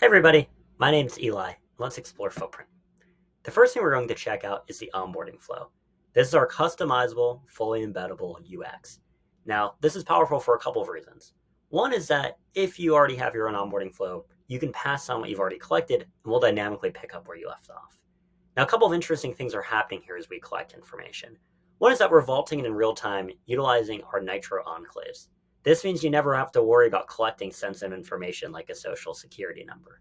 Hey everybody, my name's Eli. Let's explore Footprint. The first thing we're going to check out is the onboarding flow. This is our customizable, fully embeddable UX. Now, this is powerful for a couple of reasons. One is that if you already have your own onboarding flow, you can pass on what you've already collected and we'll dynamically pick up where you left off. Now, a couple of interesting things are happening here as we collect information. One is that we're vaulting it in real time utilizing our Nitro enclaves. This means you never have to worry about collecting sensitive information like a social security number.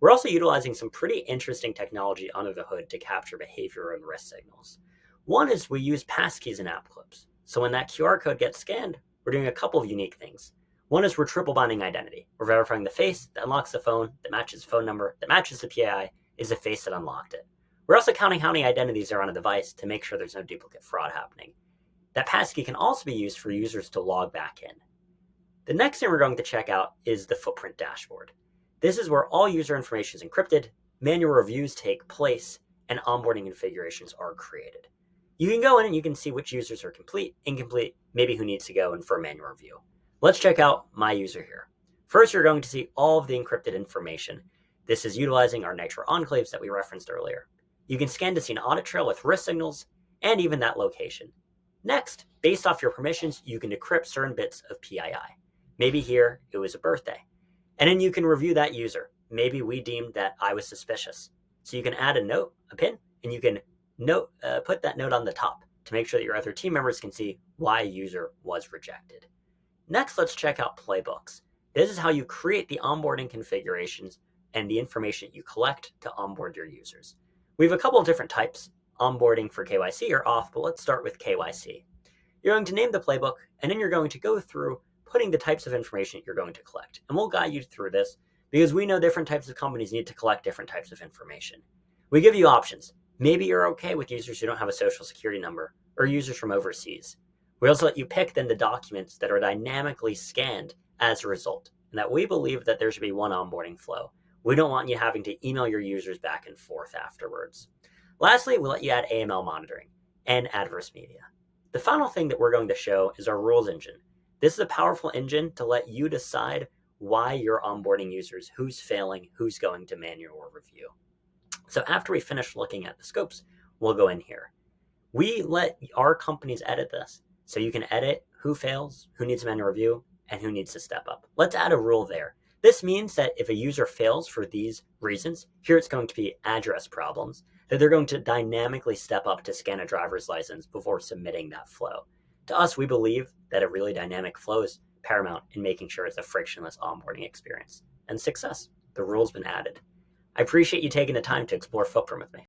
We're also utilizing some pretty interesting technology under the hood to capture behavior and risk signals. One is we use passkeys in app clips. So when that QR code gets scanned, we're doing a couple of unique things. One is we're triple binding identity. We're verifying the face that unlocks the phone, that matches the phone number, that matches the PII, is the face that unlocked it. We're also counting how many identities are on a device to make sure there's no duplicate fraud happening. That passkey can also be used for users to log back in. The next thing we're going to check out is the Footprint dashboard. This is where all user information is encrypted, manual reviews take place, and onboarding configurations are created. You can go in and you can see which users are complete, incomplete, maybe who needs to go in for a manual review. Let's check out my user here. First, you're going to see all of the encrypted information. This is utilizing our Nitro enclaves that we referenced earlier. You can scan to see an audit trail with risk signals and even that location. Next, based off your permissions, you can decrypt certain bits of PII. Maybe here it was a birthday. And then you can review that user. Maybe we deemed that I was suspicious. So you can add a note, a pin, and you can put that note on the top to make sure that your other team members can see why a user was rejected. Next, let's check out playbooks. This is how you create the onboarding configurations and the information you collect to onboard your users. We have a couple of different types. Onboarding for KYC or off, but let's start with KYC. You're going to name the playbook, and then you're going to go through putting the types of information you're going to collect. And we'll guide you through this because we know different types of companies need to collect different types of information. We give you options. Maybe you're okay with users who don't have a social security number or users from overseas. We also let you pick then the documents that are dynamically scanned as a result, and that we believe that there should be one onboarding flow. We don't want you having to email your users back and forth afterwards. Lastly, we'll let you add AML monitoring and adverse media. The final thing that we're going to show is our rules engine. This is a powerful engine to let you decide why you're onboarding users, who's failing, who's going to manual review. So after we finish looking at the scopes, we'll go in here. We let our companies edit this. So you can edit who fails, who needs manual review, and who needs to step up. Let's add a rule there. This means that if a user fails for these reasons, here it's going to be address problems, that they're going to dynamically step up to scan a driver's license before submitting that flow. To us, we believe that a really dynamic flow is paramount in making sure it's a frictionless onboarding experience. And success. The rule's been added. I appreciate you taking the time to explore Footprint with me.